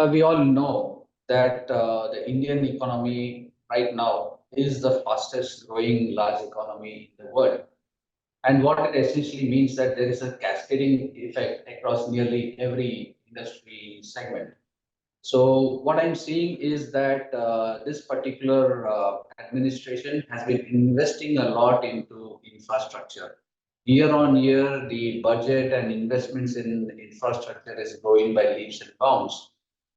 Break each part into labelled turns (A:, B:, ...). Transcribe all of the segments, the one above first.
A: We all know that the Indian economy right now is the fastest growing large economy in the world. And what it essentially means that there is a cascading effect across nearly every industry segment. So what I'm seeing is that this particular administration has been investing a lot into infrastructure. Year on year, the budget and investments in infrastructure is growing by leaps and bounds.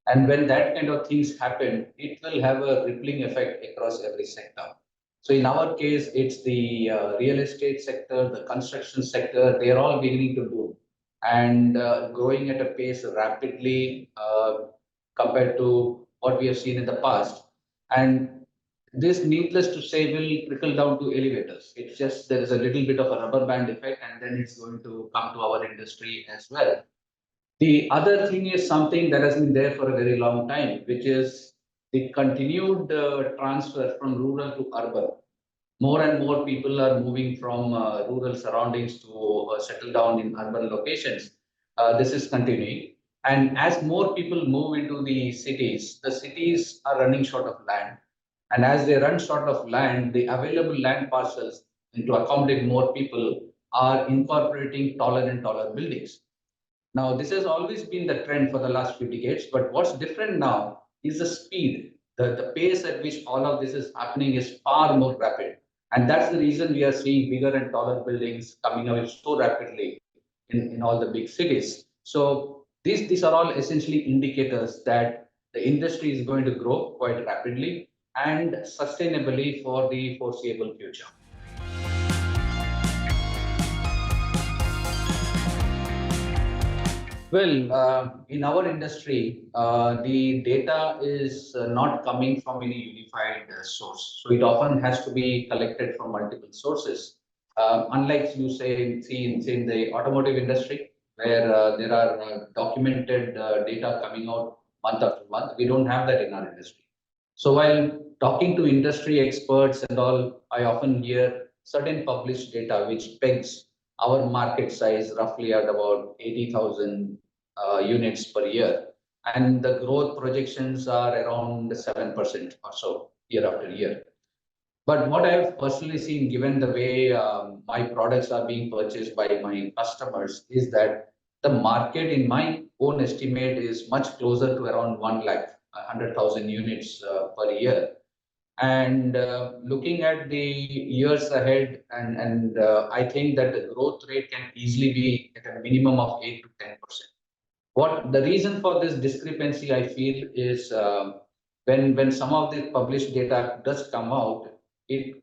A: And when that kind of things happen, it will have a rippling effect across every sector. So in our case, it's the real estate sector, the construction sector, they are all beginning to boom and growing at a pace rapidly compared to what we have seen in the past. And this, needless to say, will trickle down to elevators. It's just there is a little bit of a rubber band effect, and then it's going to come to our industry as well. The other thing is something that has been there for a very long time, which is the continued transfer from rural to urban. More and more people are moving from rural surroundings to settle down in urban locations. This is continuing. And as more people move into the cities are running short of land. And as they run short of land, the available land parcels to accommodate more people are incorporating taller and taller buildings. Now, this has always been the trend for the last few decades, but what's different now is the speed. The pace at which all of this is happening is far more rapid. And that's the reason we are seeing bigger and taller buildings coming out so rapidly in all the big cities. So these are all essentially indicators that the industry is going to grow quite rapidly and sustainably for the foreseeable future. Well, in our industry, the data is not coming from any unified source. So it often has to be collected from multiple sources. Unlike you see in the automotive industry, where there are documented data coming out month after month, we don't have that in our industry. So while talking to industry experts and all, I often hear certain published data which pegs our market size roughly at about 80,000 units per year. And the growth projections are around 7% or so year after year. But what I've personally seen, given the way my products are being purchased by my customers, is that the market, in my own estimate, is much closer to around 1 lakh, 100,000 units per year. And looking at the years ahead, I think that the growth rate can easily be at a minimum of 8 to 10%. What the reason for this discrepancy, I feel, is when some of the published data does come out, it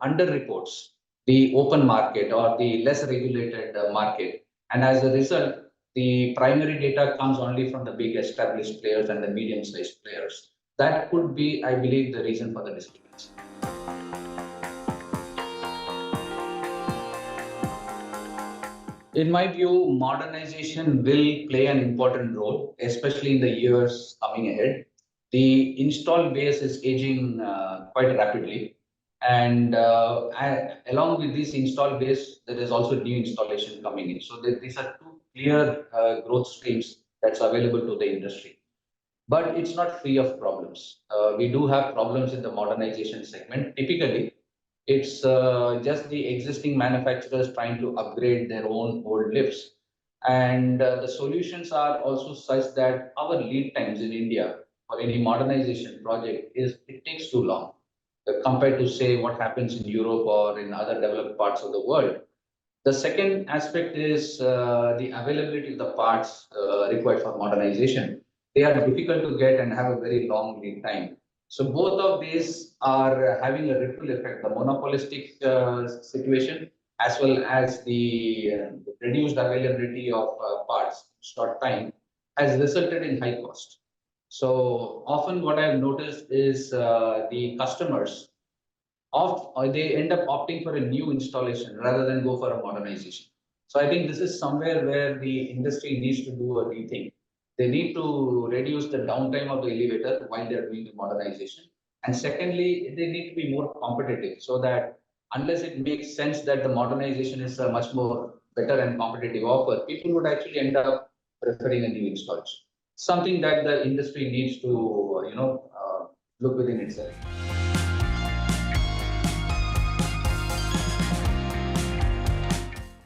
A: underreports the open market or the less regulated market, and as a result, the primary data comes only from the big established players and the medium-sized players. That could be, I believe, the reason for the discrepancy. In my view, modernization will play an important role, especially in the years coming ahead. The install base is aging quite rapidly. And along with this install base, there is also new installation coming in. So these are two clear growth streams that's available to the industry. But it's not free of problems. We do have problems in the modernization segment. Typically, it's just the existing manufacturers trying to upgrade their own old lifts. And the solutions are also such that our lead times in India for any modernization project it takes too long compared to say what happens in Europe or in other developed parts of the world. The second aspect is the availability of the parts required for modernization. They are difficult to get and have a very long lead time. So both of these are having a ripple effect, the monopolistic situation, as well as the reduced availability of parts, short time, has resulted in high cost. So often what I've noticed is the customers they end up opting for a new installation rather than go for a modernization. So I think this is somewhere where the industry needs to do a rethink. They need to reduce the downtime of the elevator while they're doing the modernization. And secondly, they need to be more competitive so that unless it makes sense that the modernization is a much more better and competitive offer, people would actually end up preferring a new installation. Something that the industry needs to, look within itself.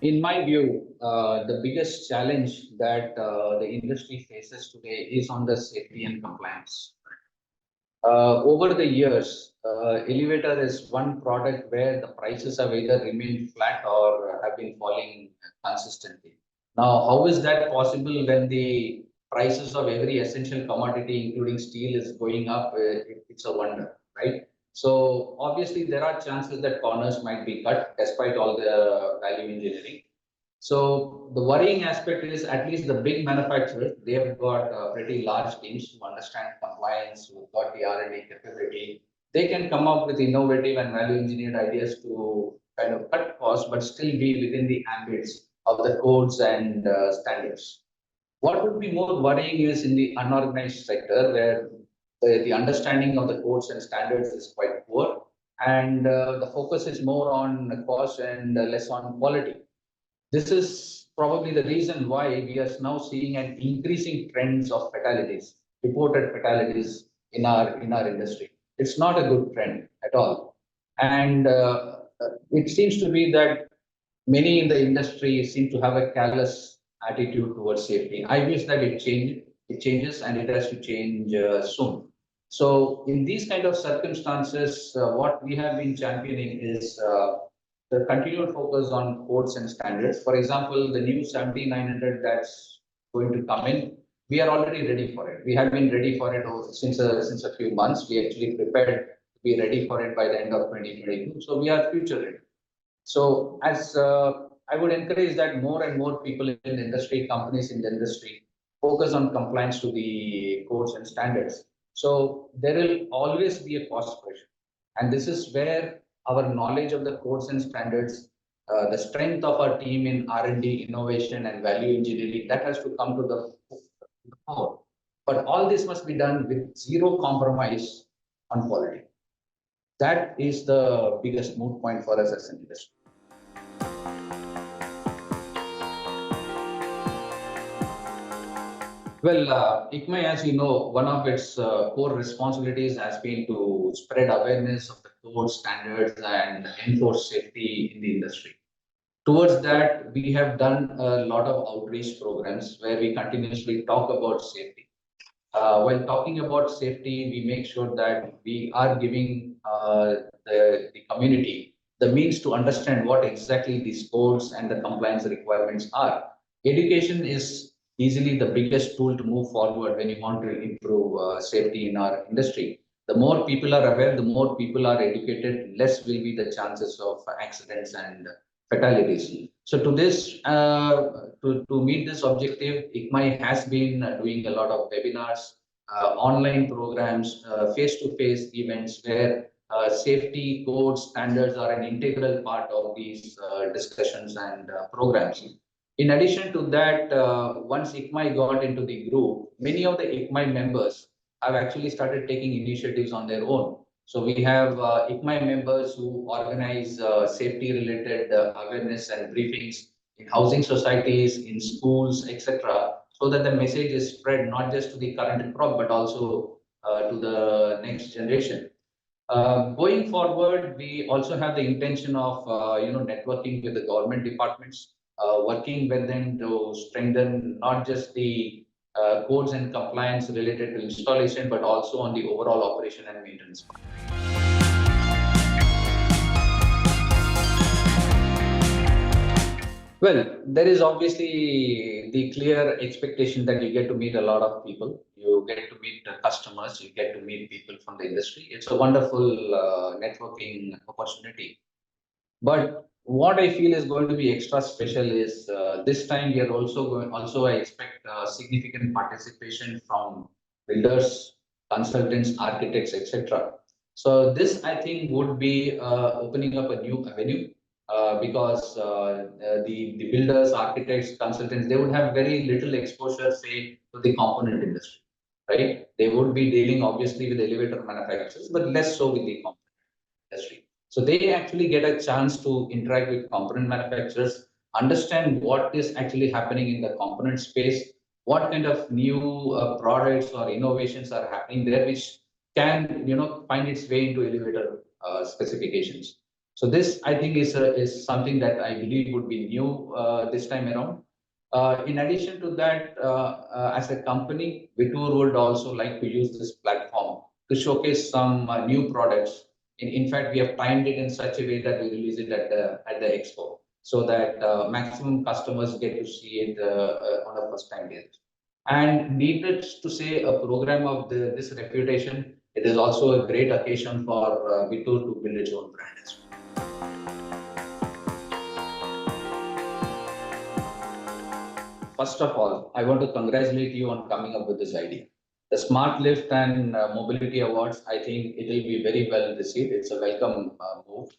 A: In my view, the biggest challenge that the industry faces today is on the safety and compliance. Over the years, elevator is one product where the prices have either remained flat or have been falling consistently. Now, how is that possible when the prices of every essential commodity, including steel, is going up? It's a wonder, right? So obviously, there are chances that corners might be cut despite all the value engineering. So the worrying aspect is at least the big manufacturers, they have got pretty large teams who understand compliance, who got the R&D capability. They can come up with innovative and value engineered ideas to kind of cut costs, but still be within the ambits of the codes and standards. What would be more worrying is in the unorganized sector where the understanding of the codes and standards is quite poor, and the focus is more on cost and less on quality. This is probably the reason why we are now seeing an increasing trends of fatalities, reported fatalities in our industry. It's not a good trend at all, and it seems to be that many in the industry seem to have a careless attitude towards safety. I wish that it changes, and it has to change soon. So, in these kind of circumstances, what we have been championing is the continued focus on codes and standards. For example, the new 7900 that's going to come in, we are already ready for it. We have been ready for it since a few months. We actually prepared to be ready for it by the end of 2022. So we are future ready. So as I would encourage that more and more people in the industry, companies in the industry, focus on compliance to the codes and standards. So there will always be a cost pressure. And this is where our knowledge of the codes and standards, the strength of our team in R&D, innovation, and value engineering, that has to come to the fore. But all this must be done with zero compromise on quality. That is the biggest moot point for us as an industry. Well, EECMAI, as you know, one of its core responsibilities has been to spread awareness of the code standards and enforce safety in the industry. Towards that, we have done a lot of outreach programs where we continuously talk about safety. While talking about safety, we make sure that we are giving the community the means to understand what exactly these codes and the compliance requirements are. Education is easily the biggest tool to move forward when you want to improve safety in our industry. The more people are aware, the more people are educated, less will be the chances of accidents and fatalities. So to this, to meet this objective, EECMAI has been doing a lot of webinars, online programs, face-to-face events where safety codes standards are an integral part of these discussions and programs. In addition to that, once EECMAI got into the group, many of the EECMAI members have actually started taking initiatives on their own. So we have EECMAI members who organize safety-related awareness and briefings in housing societies, in schools, etc., so that the message is spread not just to the current crop but also to the next generation. Going forward, we also have the intention of networking with the government departments, working with them to strengthen not just the codes and compliance related to installation, but also on the overall operation and maintenance. Well, there is obviously the clear expectation that you get to meet a lot of people. You get to meet the customers. You get to meet people from the industry. It's a wonderful networking opportunity. But what I feel is going to be extra special is this time we are also going. Also, I expect significant participation from builders, consultants, architects, etc. So this, I think, would be opening up a new avenue because the builders, architects, consultants, they would have very little exposure, say, to the component industry, right? They would be dealing obviously with elevator manufacturers, but less so with the component industry. So they actually get a chance to interact with component manufacturers, understand what is actually happening in the component space, what kind of new products or innovations are happening there, which can find its way into elevator specifications. So this, I think, is something that I believe would be new this time around. In addition to that, as a company, Wittur would also like to use this platform to showcase some new products. In fact, we have timed it in such a way that we release it at the expo, so that maximum customers get to see it on a first time basis. And needless to say, a program of this reputation, it is also a great occasion for Wittur to build its own brand as well. First of all, I want to congratulate you on coming up with this idea. The Smart Lift and Mobility Awards, I think it will be very well received. It's a welcome move.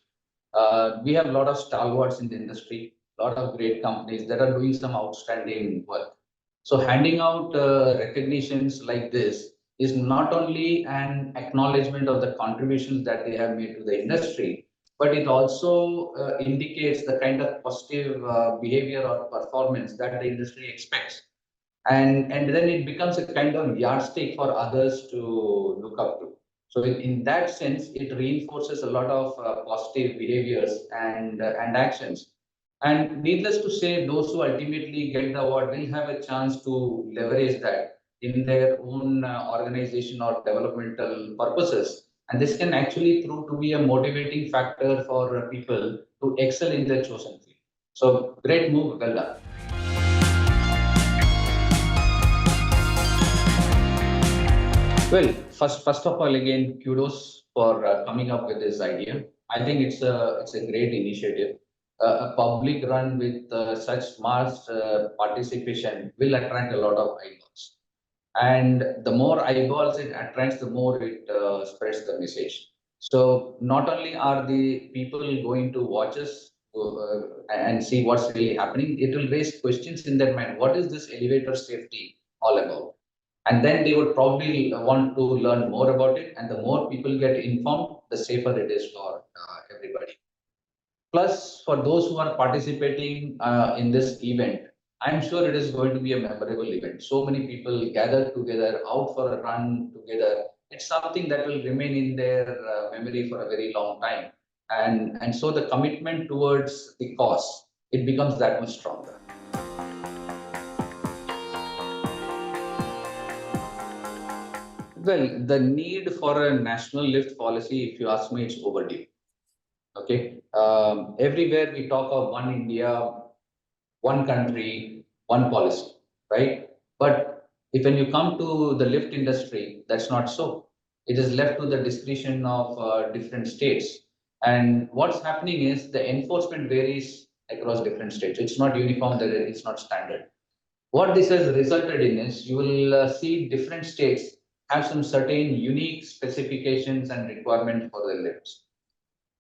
A: We have a lot of stalwarts in the industry, a lot of great companies that are doing some outstanding work. So handing out recognitions like this is not only an acknowledgement of the contributions that they have made to the industry, but it also indicates the kind of positive behavior or performance that the industry expects. And then it becomes a kind of yardstick for others to look up to. So in that sense, it reinforces a lot of positive behaviors and actions. And needless to say, those who ultimately get the award will have a chance to leverage that in their own organization or developmental purposes. And this can actually prove to be a motivating factor for people to excel in their chosen field. So great move, well done. Well, first of all, again, kudos for coming up with this idea. I think it's a great initiative. A public run with such mass participation will attract a lot of eyeballs, and the more eyeballs it attracts, the more it spreads the message. So not only are the people going to watch us and see what's really happening, it will raise questions in their mind. What is this elevator safety all about? And then they would probably want to learn more about it. And the more people get informed, the safer it is for everybody. Plus, for those who are participating in this event, I'm sure it is going to be a memorable event. So many people gathered together, out for a run together. It's something that will remain in their memory for a very long time. And so the commitment towards the cause, it becomes that much stronger. Well, the need for a national lift policy, if you ask me, it's overdue. Okay. Everywhere we talk of one India, one country, one policy, right? But if when you come to the lift industry, that's not so. It is left to the discretion of different states. And what's happening is the enforcement varies across different states. It's not uniform, that it's not standard. What this has resulted in is you will see different states have some certain unique specifications and requirements for the lifts.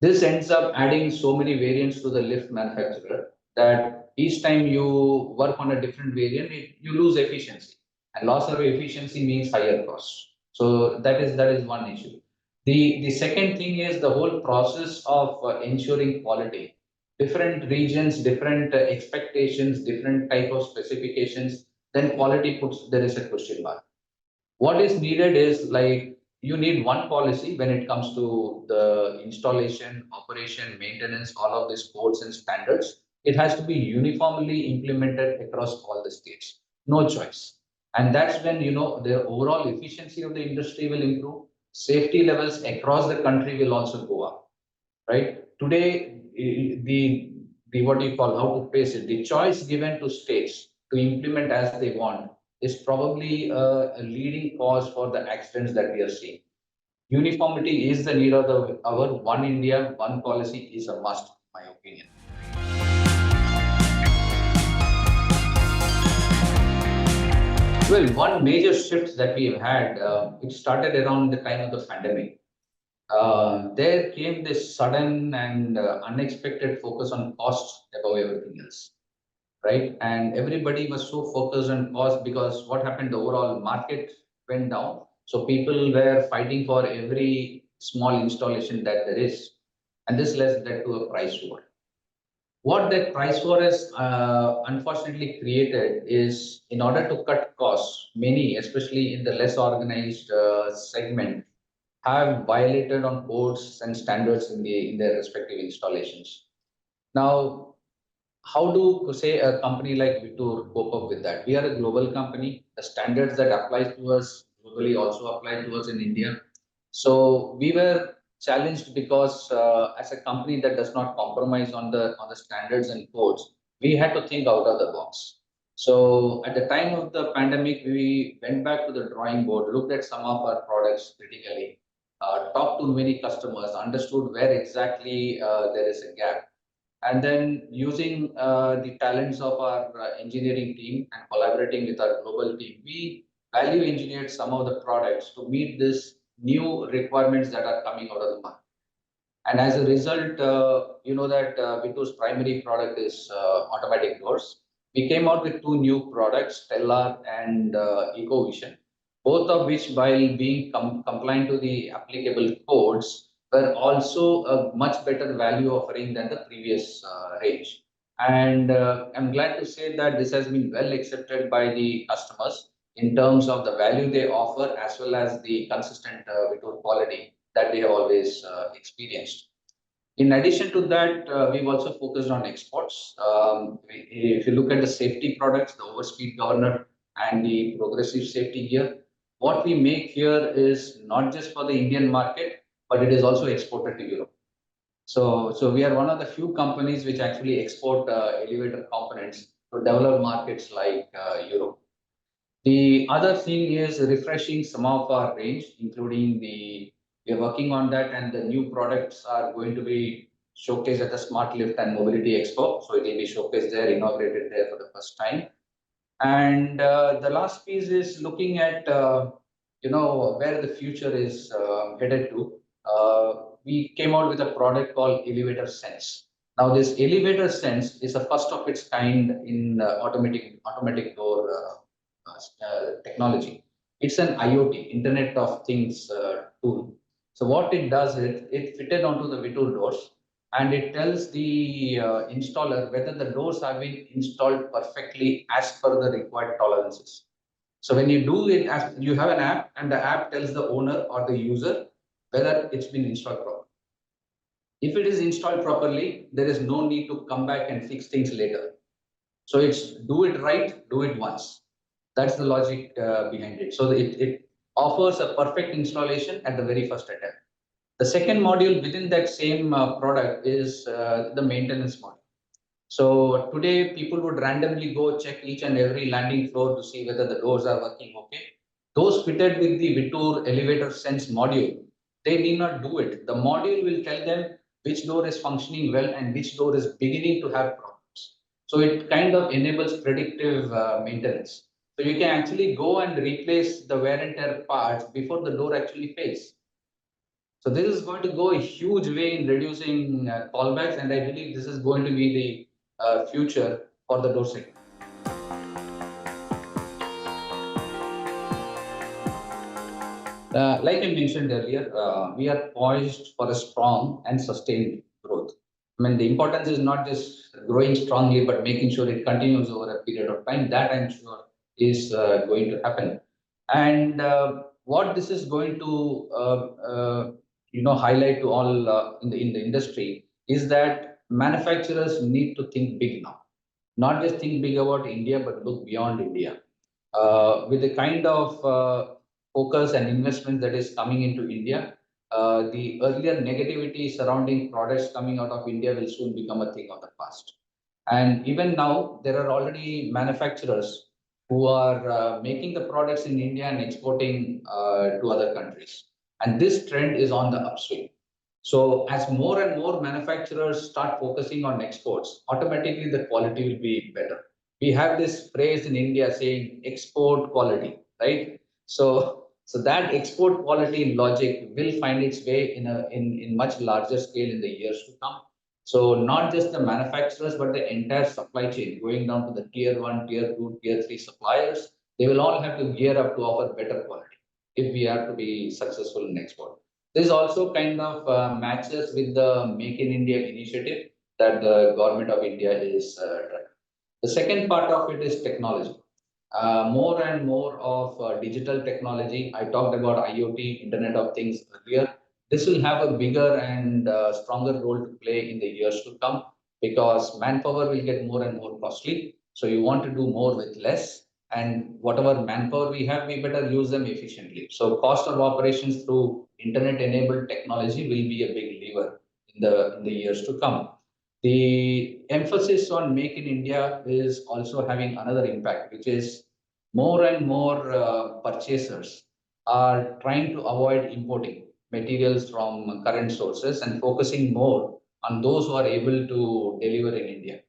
A: This ends up adding so many variants to the lift manufacturer that each time you work on a different variant, you lose efficiency. And loss of efficiency means higher costs. So that is one issue. The second thing is the whole process of ensuring quality. Different regions, different expectations, different type of specifications, then quality puts, there is a question mark. What is needed is like you need one policy when it comes to the installation, operation, maintenance, all of these codes and standards. It has to be uniformly implemented across all the states. No choice. And that's when the overall efficiency of the industry will improve. Safety levels across the country will also go up. Right? Today, the what do you call, how to face it? The choice given to states to implement as they want is probably a leading cause for the accidents that we are seeing. Uniformity is the need of the hour. One India, one policy is a must, in my opinion. Well, one major shift that we have had, it started around the time of the pandemic. There came this sudden and unexpected focus on cost above everything else, right? And everybody was so focused on cost because what happened, the overall market went down. So people were fighting for every small installation that there is. And this led to a price war. What that price war has unfortunately created is, in order to cut costs, many, especially in the less organized segment, have violated on codes and standards in their respective installations. Now, how do say a company like Wittur cope up with that? We are a global company. The standards that apply to us globally also apply to us in India. So we were challenged because as a company that does not compromise on the standards and codes, we had to think out of the box. So at the time of the pandemic, we went back to the drawing board, looked at some of our products critically, talked to many customers, understood where exactly there is a gap, and then using the talents of our engineering team and collaborating with our global team, we value engineered some of the products to meet this new requirements that are coming out of the market. And as a result, you know that Vittu's primary product is automatic doors. We came out with two new products, Stellar and EcoVision, both of which, while being compliant to the applicable codes, were also a much better value offering than the previous range. And I'm glad to say that this has been well accepted by the customers in terms of the value they offer, as well as the consistent Vittur quality that we have always experienced. In addition to that, we've also focused on exports. If you look at the safety products, the overspeed governor and the progressive safety gear, what we make here is not just for the Indian market, but it is also exported to Europe. So we are one of the few companies which actually export elevator components to developed markets like Europe. The other thing is refreshing some of our range, including we are working on that, and the new products are going to be showcased at the Smart Lift and Mobility Expo. So it will be showcased there, inaugurated there for the first time. And the last piece is looking at where the future is headed to. We came out with a product called Elevator Sense. Now, this Elevator Sense is a first of its kind in automatic door technology. It's an IoT, Internet of Things tool. So what it does is it fitted onto the Vittur doors, and it tells the installer whether the doors have been installed perfectly as per the required tolerances. So when you do it, as you have an app, and the app tells the owner or the user whether it's been installed properly. If it is installed properly, there is no need to come back and fix things later. So it's do it right, do it once. That's the logic behind it. So it offers a perfect installation at the very first attempt. The second module within that same product is the maintenance module. So today people would randomly go check each and every landing floor to see whether the doors are working okay. Those fitted with the Vittur Elevator Sense module, they need not do it. The module will tell them which door is functioning well and which door is beginning to have problems. So it kind of enables predictive maintenance. So you can actually go and replace the wear and tear parts before the door actually fails. So this is going to go a huge way in reducing callbacks, and I believe this is going to be the future for the door segment. Like I mentioned earlier, we are poised for a strong and sustained growth. I mean, the importance is not just growing strongly, but making sure it continues over a period of time. That I'm sure is going to happen. And what this is going to highlight to all in the industry is that manufacturers need to think big now, not just think big about India, but look beyond India. With the kind of focus and investment that is coming into India, the earlier negativity surrounding products coming out of India will soon become a thing of the past. And even now, there are already manufacturers who are making the products in India and exporting to other countries. And this trend is on the upswing. So as more and more manufacturers start focusing on exports, automatically the quality will be better. We have this phrase in India saying export quality, right? So that export quality logic will find its way in much larger scale in the years to come. So not just the manufacturers, but the entire supply chain, going down to the tier one, tier two, tier three suppliers, they will all have to gear up to offer better quality if we are to be successful in export. This also kind of matches with the Make in India initiative, that the government of India is driving. The second part of it is technology. More and more of digital technology. I talked about IoT, Internet of Things earlier. This will have a bigger and stronger role to play in the years to come because manpower will get more and more costly. So you want to do more with less, and whatever manpower we have, we better use them efficiently. So cost of operations through internet-enabled technology will be a big lever in the years to come. The emphasis on Make in India is also having another impact, which is more and more purchasers are trying to avoid importing materials from current sources and focusing more on those who are able to deliver in India,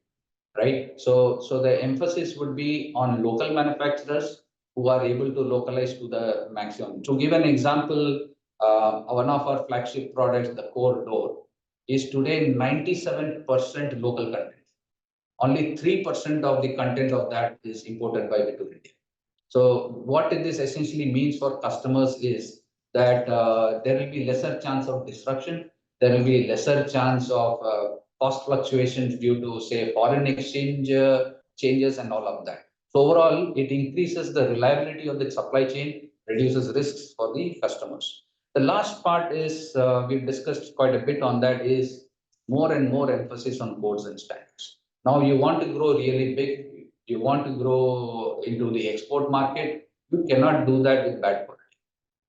A: right? So the emphasis would be on local manufacturers who are able to localize to the maximum. To give an example, one of our flagship products, the core door, is today 97% local content. Only 3% of the content of that is imported by Wittur India. So what this essentially means for customers is that there will be lesser chance of disruption. There will be lesser chance of cost fluctuations due to, say, foreign exchange changes and all of that. So overall, it increases the reliability of the supply chain, reduces risks for the customers. The last part is, we've discussed quite a bit on that, is more and more emphasis on codes and standards. Now you want to grow really big, you want to grow into the export market, you cannot do that with bad quality.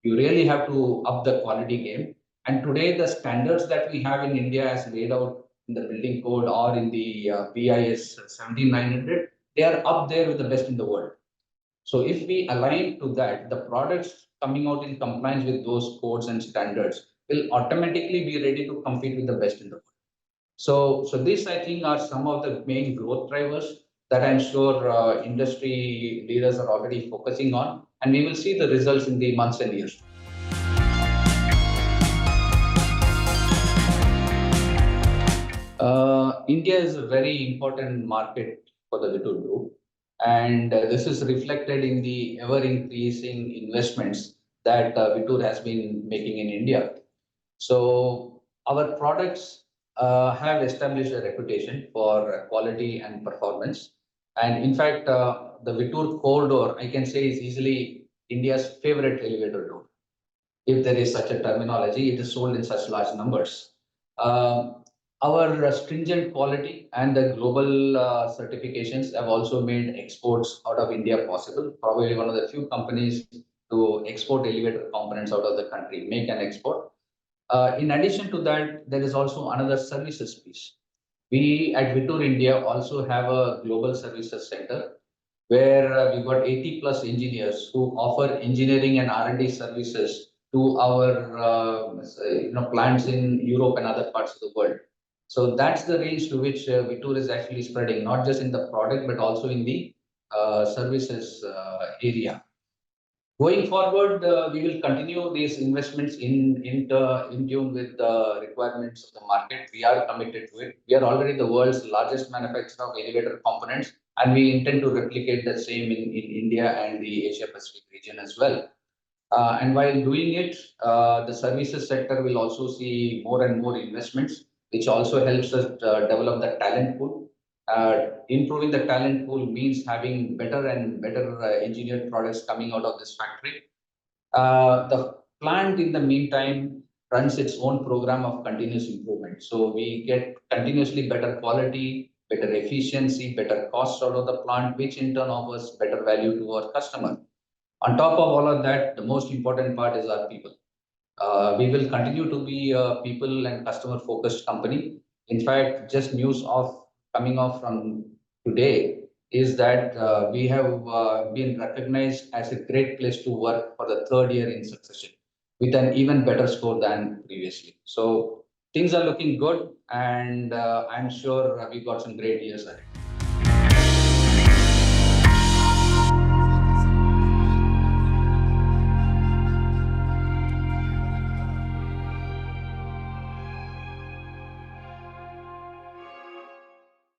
A: You really have to up the quality game. And today, the standards that we have in India, as laid out in the building code or in the BIS 17900, they are up there with the best in the world. So if we align to that, the products coming out in compliance with those codes and standards will automatically be ready to compete with the best in the world. So these, I think, are some of the main growth drivers that I'm sure industry leaders are already focusing on, and we will see the results in the months and years. India is a very important market for the Wittur Group, and this is reflected in the ever-increasing investments that Wittur has been making in India. So our products have established a reputation for quality and performance. And in fact, the Wittur core door, I can say, is easily India's favorite elevator door. If there is such a terminology, it is sold in such large numbers. Our stringent quality and the global certifications have also made exports out of India possible. Probably one of the few companies to export elevator components out of the country, make and export. In addition to that, there is also another services piece. We at Wittur India also have a global services center where we've got 80 plus engineers who offer engineering and R&D services to our plants in Europe and other parts of the world. So that's the range to which Wittur is actually spreading, not just in the product, but also in the services area. Going forward, we will continue these investments in tune with the requirements of the market. We are committed to it. We are already the world's largest manufacturer of elevator components, and we intend to replicate the same in India and the Asia Pacific region as well. And while doing it, the services sector will also see more and more investments, which also helps us develop the talent pool. Improving the talent pool means having better and better engineered products coming out of this factory. The plant, in the meantime, runs its own program of continuous improvement. So we get continuously better quality, better efficiency, better costs out of the plant, which in turn offers better value to our customer. On top of all of that, the most important part is our people. We will continue to be a people and customer focused company. In fact, just news of coming off from today is that we have been recognized as a great place to work for the third year in succession with an even better score than previously. So things are looking good, and I'm sure we got some great years ahead.